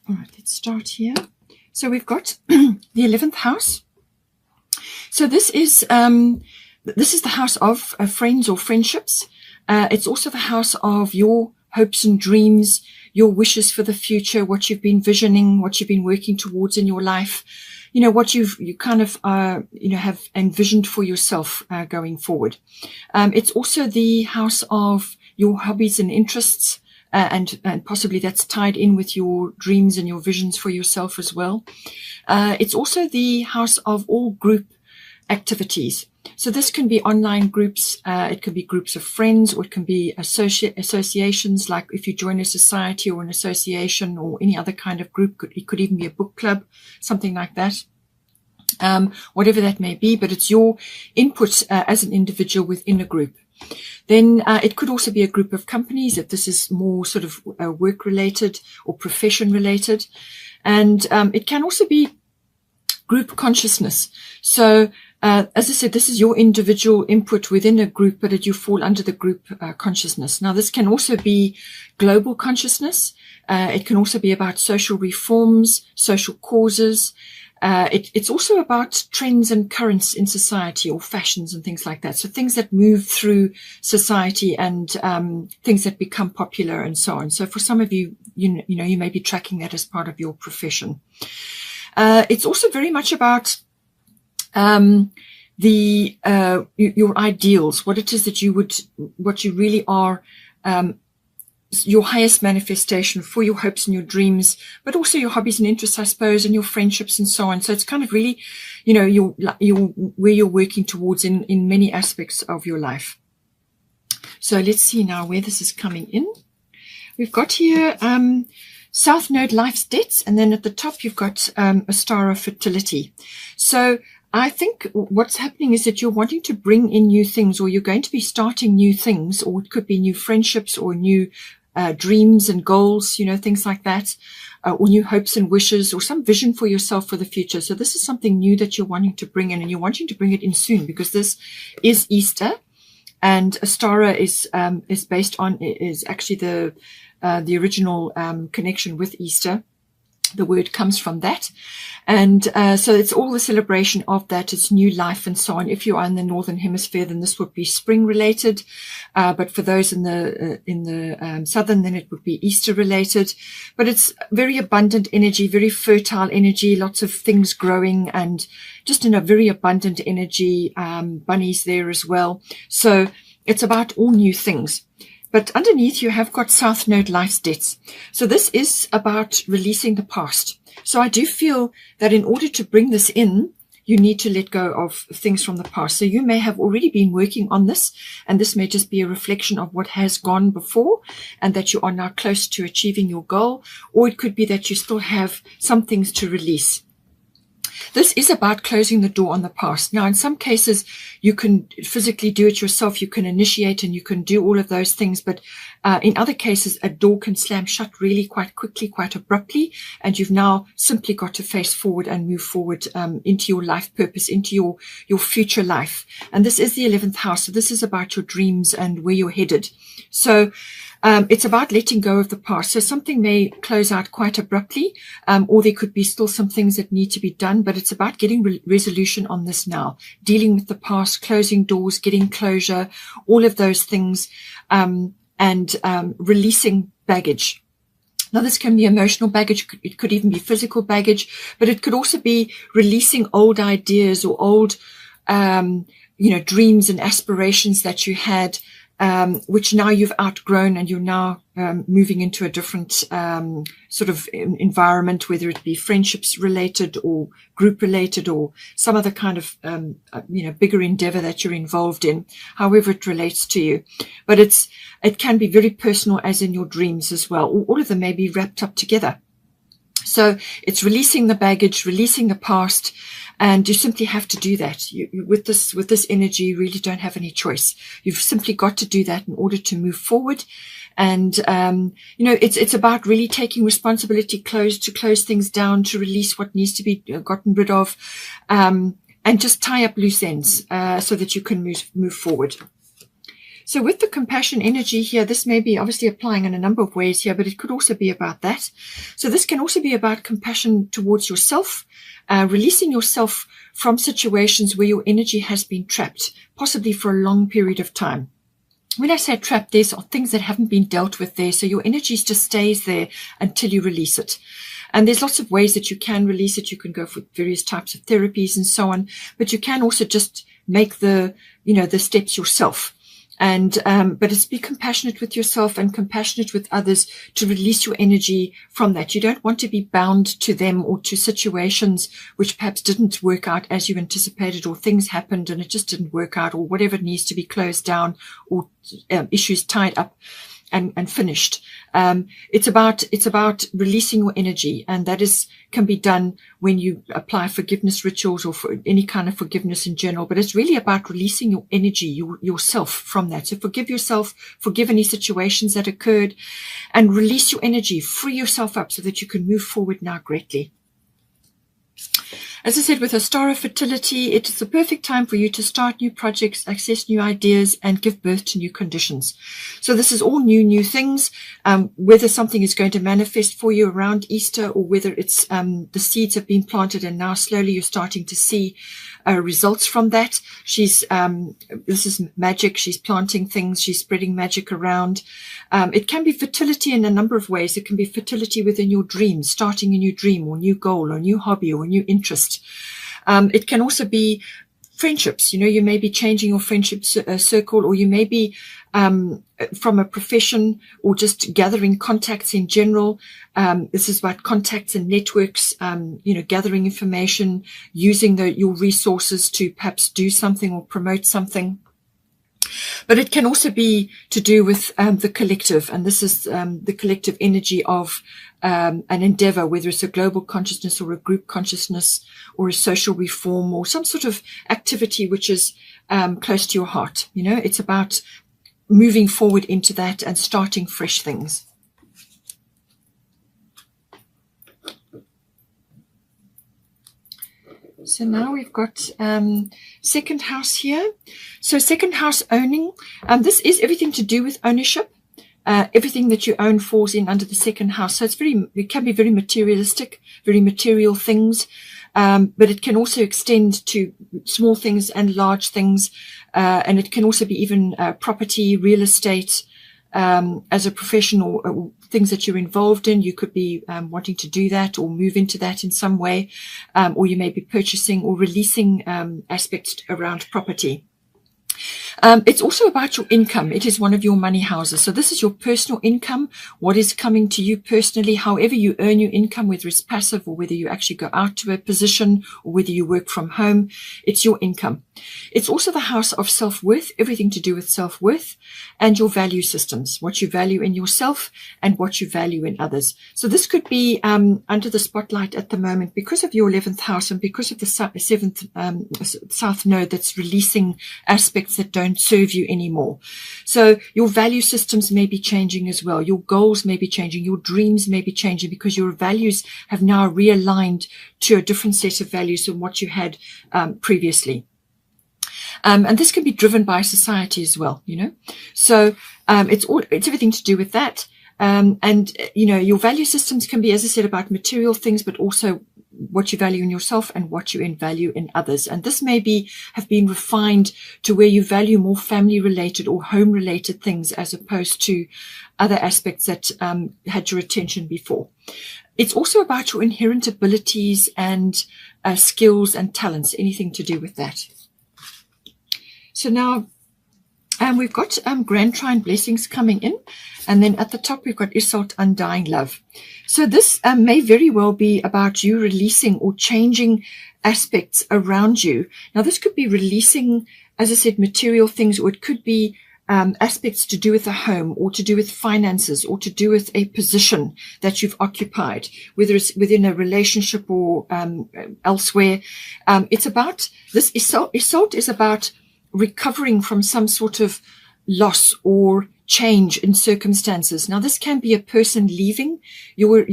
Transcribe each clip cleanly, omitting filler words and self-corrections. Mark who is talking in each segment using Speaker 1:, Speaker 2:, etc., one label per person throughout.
Speaker 1: All right, let's start here. So we've got the 11th house. So this is the house of friends or friendships. It's also the house of your hopes and dreams, your wishes for the future, what you've been visioning, what you've been working towards in your life, you know, what you kind of, have envisioned for yourself going forward. It's also the house of your hobbies and interests, and possibly that's tied in with your dreams and your visions for yourself as well. It's also the house of all group activities. So this can be online groups, it can be groups of friends, or it can be associations, like if you join a society or an association or any other kind of group. It could even be a book club, something like that. Whatever that may be, but it's your input as an individual within a group. Then it could also be a group of companies, if this is more sort of work related or profession related. And it can also be group consciousness. So as I said, this is your individual input within a group, but you fall under the group consciousness. Now, this can also be global consciousness. It can also be about social reforms, social causes. It's also about trends and currents in society, or fashions and things like that. So things that move through society and things that become popular and so on. So for some of you, you may be tracking that as part of your profession. It's also very much about your ideals, what it is that what you really are, your highest manifestation for your hopes and your dreams, but also your hobbies and interests, I suppose, and your friendships and so on. So it's kind of really, where you're working towards in many aspects of your life. So let's see now where this is coming in. We've got here, South Node, life's debts, and then at the top you've got a star of fertility. So I think what's happening is that you're wanting to bring in new things, or you're going to be starting new things, or it could be new friendships or new dreams and goals, things like that, or new hopes and wishes, or some vision for yourself for the future. So this is something new that you're wanting to bring in, and you're wanting to bring it in soon, because this is Easter, and Astara is actually the original connection with Easter. The word comes from that. And so it's all the celebration of that. It's new life and so on. If you are in the Northern Hemisphere, then this would be spring related. But for those in the Southern, then it would be Easter related. But it's very abundant energy, very fertile energy, lots of things growing, and just in a very abundant energy, bunnies there as well. So it's about all new things. But underneath you have got South Node, life's debts. So this is about releasing the past. So I do feel that in order to bring this in, you need to let go of things from the past. So you may have already been working on this, and this may just be a reflection of what has gone before, and that you are now close to achieving your goal. Or it could be that you still have some things to release. This is about closing the door on the past. Now, in some cases, you can physically do it yourself. You can initiate and you can do all of those things. But in other cases, a door can slam shut really quite quickly, quite abruptly. And you've now simply got to face forward and move forward into your life purpose, into your future life. And this is the 11th house. So this is about your dreams and where you're headed. So it's about letting go of the past. So something may close out quite abruptly, or there could be still some things that need to be done, but it's about getting resolution on this now, dealing with the past, closing doors, getting closure, all of those things, and releasing baggage. Now, this can be emotional baggage. It could even be physical baggage, but it could also be releasing old ideas or old, dreams and aspirations that you had, which now you've outgrown, and you're now moving into a different sort of environment, whether it be friendships related or group related or some other kind of bigger endeavor that you're involved in, however it relates to you. But it can be very personal, as in your dreams as well. All of them may be wrapped up together. So it's releasing the baggage, releasing the past, and you simply have to do that. With this energy, you really don't have any choice. You've simply got to do that in order to move forward. And, it's about really taking responsibility, to close things down, to release what needs to be gotten rid of, and just tie up loose ends, so that you can move forward. So with the compassion energy here, this may be obviously applying in a number of ways here, but it could also be about that. So this can also be about compassion towards yourself, releasing yourself from situations where your energy has been trapped, possibly for a long period of time. When I say trapped, there's things that haven't been dealt with there. So your energy just stays there until you release it. And there's lots of ways that you can release it. You can go for various types of therapies and so on, but you can also just make the steps yourself. And, but it's be compassionate with yourself and compassionate with others to release your energy from that. You don't want to be bound to them or to situations which perhaps didn't work out as you anticipated, or things happened and it just didn't work out, or whatever needs to be closed down, or issues tied up and finished. It's about releasing your energy, and that can be done when you apply forgiveness rituals or for any kind of forgiveness in general. But it's really about releasing your energy, yourself from that. So forgive yourself, forgive any situations that occurred, and release your energy, free yourself up so that you can move forward now greatly. As I said, with a star of fertility, it is the perfect time for you to start new projects, access new ideas, and give birth to new conditions. So this is all new things, whether something is going to manifest for you around Easter, or whether it's the seeds have been planted and now slowly you're starting to see results from that. This is magic. She's planting things. She's spreading magic around. It can be fertility in a number of ways. It can be fertility within your dreams, starting a new dream or new goal or new hobby or new interest. It can also be friendships. You may be changing your friendship circle, or you may be from a profession, or just gathering contacts in general. This is about contacts and networks, gathering information, using your resources to perhaps do something or promote something. But it can also be to do with the collective, and this is the collective energy of an endeavor, whether it's a global consciousness or a group consciousness or a social reform or some sort of activity which is close to your heart. It's about moving forward into that and starting fresh things. So now we've got second house here. So second house owning, this is everything to do with ownership. Everything that you own falls in under the second house. So it can be very materialistic, very material things, but it can also extend to small things and large things, and it can also be even property, real estate, as a professional, or things that you're involved in. You could be wanting to do that or move into that in some way, or you may be purchasing or releasing aspects around property. It's also about your income. It is one of your money houses. So this is your personal income, what is coming to you personally, however you earn your income, whether it's passive or whether you actually go out to a position or whether you work from home. It's your income. It's also the house of self-worth, everything to do with self-worth, and your value systems, what you value in yourself and what you value in others. So this could be under the spotlight at the moment because of your 11th house and because of the 7th south node that's releasing aspects that don't serve you anymore. So your value systems may be changing as well. Your goals may be changing. Your dreams may be changing because your values have now realigned to a different set of values than what you had previously. And this can be driven by society as well, So it's everything to do with that. And your value systems can be, as I said, about material things, but also what you value in yourself and what you value in others. And this may have been refined to where you value more family related or home related things as opposed to other aspects that had your attention before. It's also about your inherent abilities and skills and talents, anything to do with that. So now we've got Grand Trine blessings coming in. And then at the top, we've got Isolde undying love. So this may very well be about you releasing or changing aspects around you. Now, this could be releasing, as I said, material things, or it could be aspects to do with the home or to do with finances or to do with a position that you've occupied, whether it's within a relationship or elsewhere. It's about this. Isolde is about recovering from some sort of loss or change in circumstances. Now, this can be a person leaving your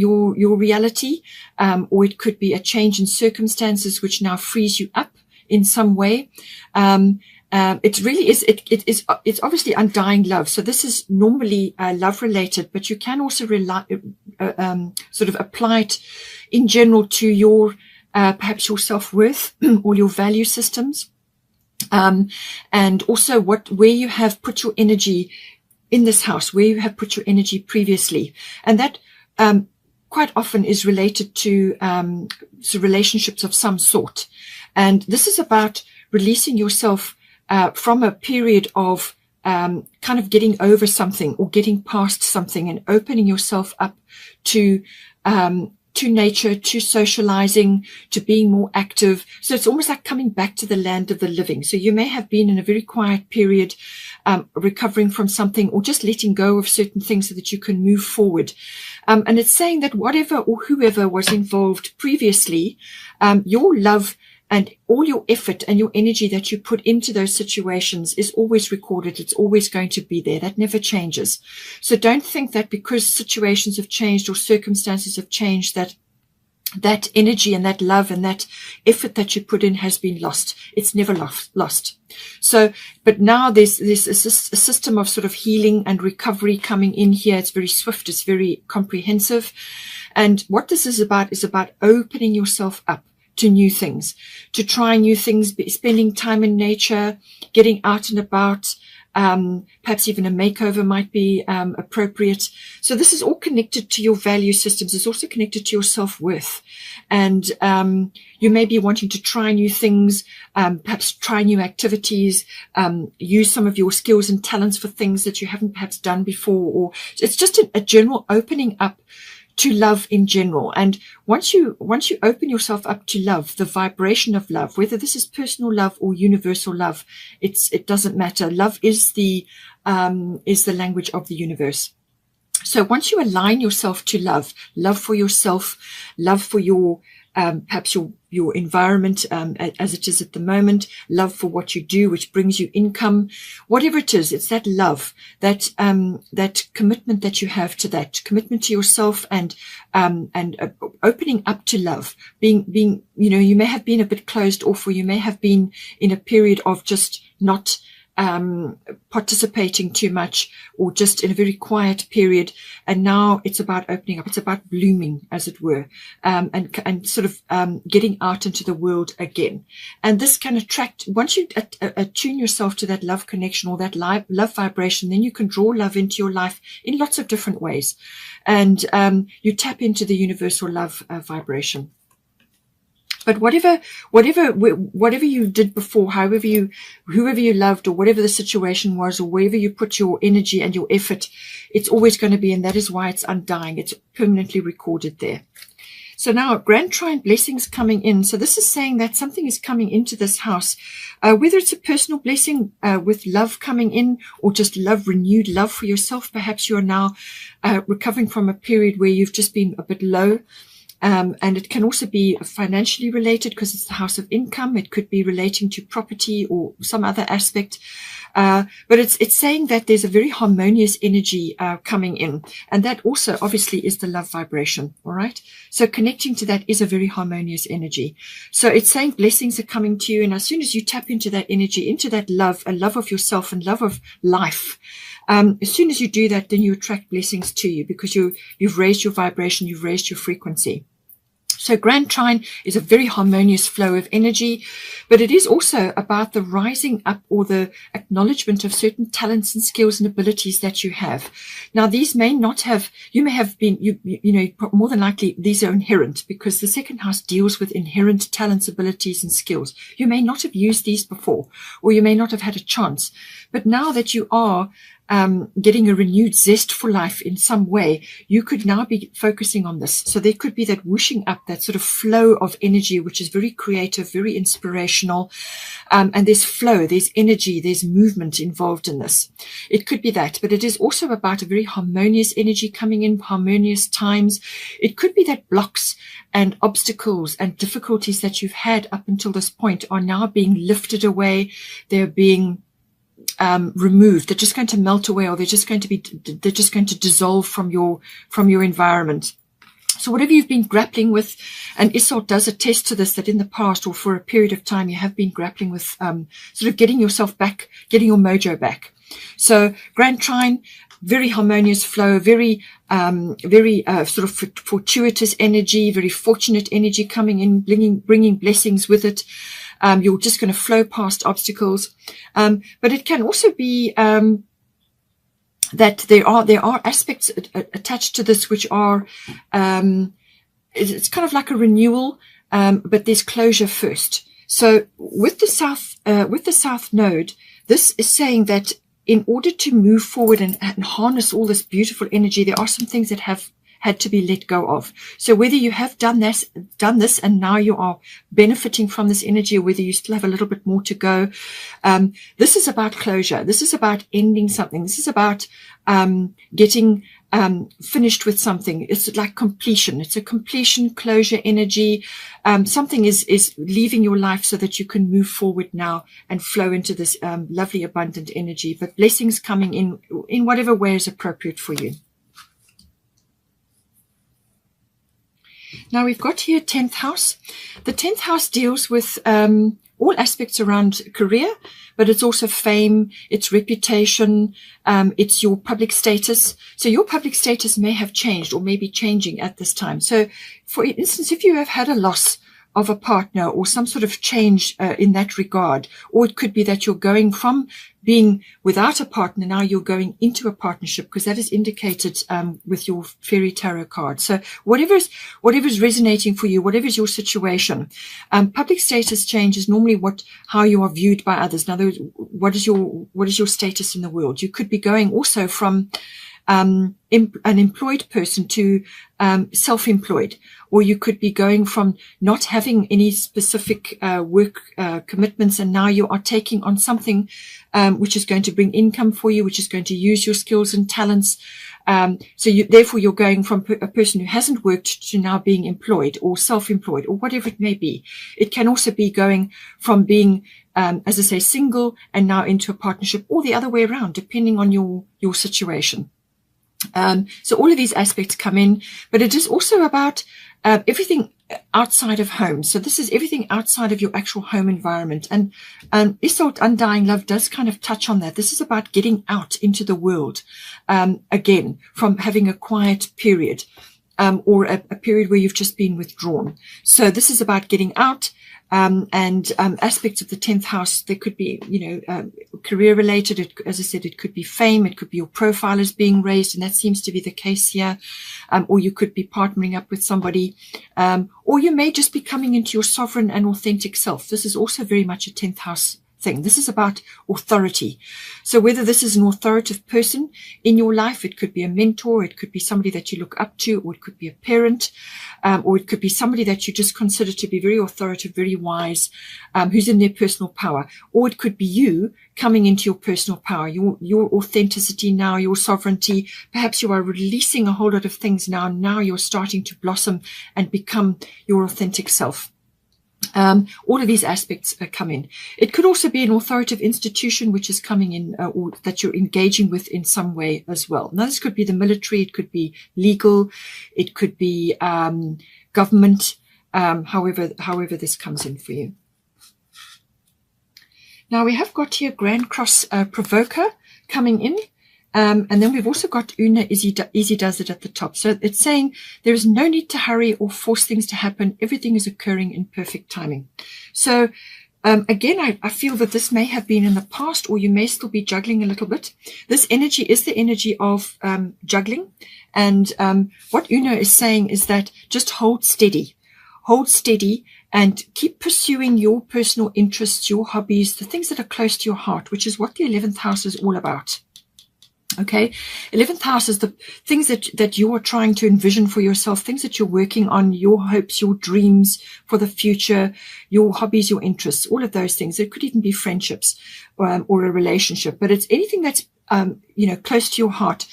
Speaker 1: reality, or it could be a change in circumstances which now frees you up in some way. And it really is, it's obviously undying love. So this is normally love related, but you can also sort of apply it in general to your, perhaps your self-worth or your value systems. And also where you have put your energy in this house, where you have put your energy previously. And that, quite often is related to, relationships of some sort. And this is about releasing yourself from a period of kind of getting over something or getting past something and opening yourself up to nature, to socializing, to being more active. So it's almost like coming back to the land of the living. So you may have been in a very quiet period, recovering from something or just letting go of certain things so that you can move forward. And it's saying that whatever or whoever was involved previously, your love and all your effort and your energy that you put into those situations is always recorded. It's always going to be there. That never changes. So don't think that because situations have changed or circumstances have changed that energy and that love and that effort that you put in has been lost. It's never lost. So, but now there's a system of sort of healing and recovery coming in here. It's very swift. It's very comprehensive. And what this is about opening yourself up to new things, to try new things, spending time in nature, getting out and about. Perhaps even a makeover might be appropriate. So this is all connected to your value systems. It's also connected to your self-worth. And you may be wanting to try new things, perhaps try new activities, use some of your skills and talents for things that you haven't perhaps done before. Or it's just a general opening up to love in general. And once you open yourself up to love, the vibration of love, whether this is personal love or universal love, it doesn't matter. Love is the language of the universe. So once you align yourself to love for yourself, love for your, perhaps your environment, as it is at the moment, love for what you do, which brings you income, whatever it is, it's that love, that commitment that you have to that commitment to yourself and opening up to love, being, you may have been a bit closed off, or you may have been in a period of just not participating too much, or just in a very quiet period. And now it's about opening up. It's about blooming, as it were, and sort of getting out into the world again. And this can attract, once you attune yourself to that love connection or that love vibration, then you can draw love into your life in lots of different ways. And you tap into the universal love vibration. But whatever you did before, whoever you loved, or whatever the situation was, or wherever you put your energy and your effort, it's always going to be, and that is why it's undying. It's permanently recorded there. So now grand trine blessings coming in. So this is saying that something is coming into this house, whether it's a personal blessing with love coming in, or just love, renewed love for yourself. Perhaps you are now recovering from a period where you've just been a bit low. And it can also be financially related because it's the house of income. It could be relating to property or some other aspect. But it's saying that there's a very harmonious energy coming in. And that also obviously is the love vibration. All right. So connecting to that is a very harmonious energy. So it's saying blessings are coming to you. And as soon as you tap into that energy, into that love, a love of yourself and love of life, as soon as you do that, then you attract blessings to you because you've raised your vibration, you've raised your frequency. So grand trine is a very harmonious flow of energy, but it is also about the rising up or the acknowledgement of certain talents and skills and abilities that you have. Now, these may not have, you may have been, more than likely, these are inherent because the second house deals with inherent talents, abilities, and skills. You may not have used these before, or you may not have had a chance, but now that you are getting a renewed zest for life in some way, you could now be focusing on this. So there could be that whooshing up, that sort of flow of energy, which is very creative, very inspirational. And there's flow, there's energy, there's movement involved in this. It could be that, but it is also about a very harmonious energy coming in, harmonious times. It could be that blocks and obstacles and difficulties that you've had up until this point are now being lifted away. They're being removed. They're just going to melt away, or they're just going to dissolve from your environment. So whatever you've been grappling with, and Isolde does attest to this, that in the past or for a period of time, you have been grappling with sort of getting yourself back, getting your mojo back. So Grand Trine, very harmonious flow, very sort of fortuitous energy, very fortunate energy coming in, bringing blessings with it. You're just going to flow past obstacles. But it can also be that there are aspects attached to this which are it's kind of like a renewal, but there's closure first. So with the south node, this is saying that in order to move forward and harness all this beautiful energy, there are some things that have had to be let go of. So whether you have done this and now you are benefiting from this energy, or whether you still have a little bit more to go, this is about closure. This is about ending something. This is about getting finished with something. It's like completion. It's a completion, closure energy. Something is leaving your life so that you can move forward now and flow into this lovely, abundant energy. But blessings coming in whatever way is appropriate for you. Now we've got here 10th house. The 10th house deals with all aspects around career, but it's also fame, it's reputation, it's your public status. So your public status may have changed or may be changing at this time. So for instance, if you have had a loss of a partner or some sort of change in that regard, or it could be that you're going from being without a partner, now you're going into a partnership, because that is indicated with your fairy tarot card. So whatever's resonating for you, whatever's your situation, public status change is normally how you are viewed by others. In other words, what is your status in the world? You could be going also from an employed person to self-employed, or you could be going from not having any specific work commitments, and now you are taking on something which is going to bring income for you, which is going to use your skills and talents. So therefore you're going from a person who hasn't worked to now being employed or self-employed, or whatever it may be. It can also be going from being, as I say, single and now into a partnership, or the other way around, depending on your situation. So all of these aspects come in, but it is also about everything outside of home. So this is everything outside of your actual home environment. And Isolde Undying Love does kind of touch on that. This is about getting out into the world, again, from having a quiet period, or a period where you've just been withdrawn. So this is about getting out. And aspects of the 10th house, they could be, career related. As I said, it could be fame. It could be your profile is being raised, and that seems to be the case here. Or you could be partnering up with somebody, or you may just be coming into your sovereign and authentic self. This is also very much a 10th house thing. This is about authority. So whether this is an authoritative person in your life, it could be a mentor, it could be somebody that you look up to, or it could be a parent, or it could be somebody that you just consider to be very authoritative, very wise, who's in their personal power, or it could be you coming into your personal power, your authenticity now, your sovereignty. Perhaps you are releasing a whole lot of things now. Now you're starting to blossom and become your authentic self. All of these aspects come in. It could also be an authoritative institution which is coming in, or that you're engaging with in some way as well. Now, this could be the military, it could be legal, it could be government, however this comes in for you. Now, we have got here Grand Cross Provoker coming in. And then we've also got Una Easy Does It at the top. So it's saying there is no need to hurry or force things to happen. Everything is occurring in perfect timing. So again, I feel that this may have been in the past, or you may still be juggling a little bit. This energy is the energy of juggling. And what Una is saying is that just hold steady. Hold steady and keep pursuing your personal interests, your hobbies, the things that are close to your heart, which is what the 11th house is all about. Okay, 11th house is the things that you are trying to envision for yourself, things that you're working on, your hopes, your dreams for the future, your hobbies, your interests, all of those things. It could even be friendships or a relationship, but it's anything that's, close to your heart.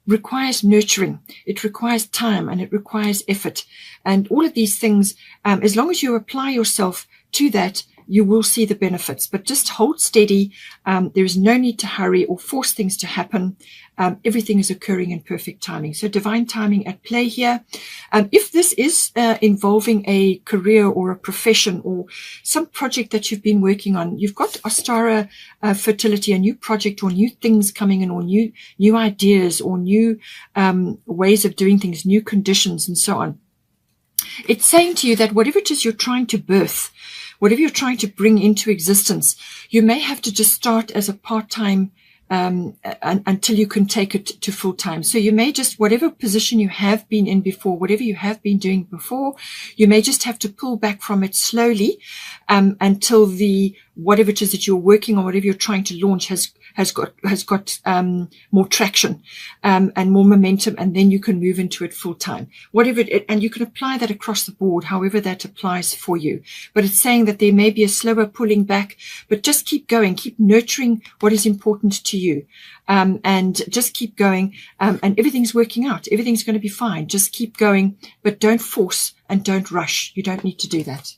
Speaker 1: Requires nurturing, it requires time, and it requires effort. And all of these things, as long as you apply yourself to that, you will see the benefits, but just hold steady. There is no need to hurry or force things to happen. everything is occurring in perfect timing. So divine timing at play here. If this is involving a career or a profession or some project that you've been working on, you've got Ostara fertility, a new project or new things coming in, or new ideas or new ways of doing things, new conditions and so on. It's saying to you that whatever it is you're trying to birth, whatever you're trying to bring into existence, you may have to just start as a part-time until you can take it to full-time. So you may just, whatever position you have been in before, whatever you have been doing before, you may just have to pull back from it slowly until whatever it is that you're working on, whatever you're trying to launch has got more traction and more momentum, and then you can move into it full time. And you can apply that across the board, however that applies for you. But it's saying that there may be a slower pulling back, but just keep going, keep nurturing what is important to you, and just keep going, and everything's working out. Everything's going to be fine. Just keep going, but don't force and don't rush. You don't need to do that.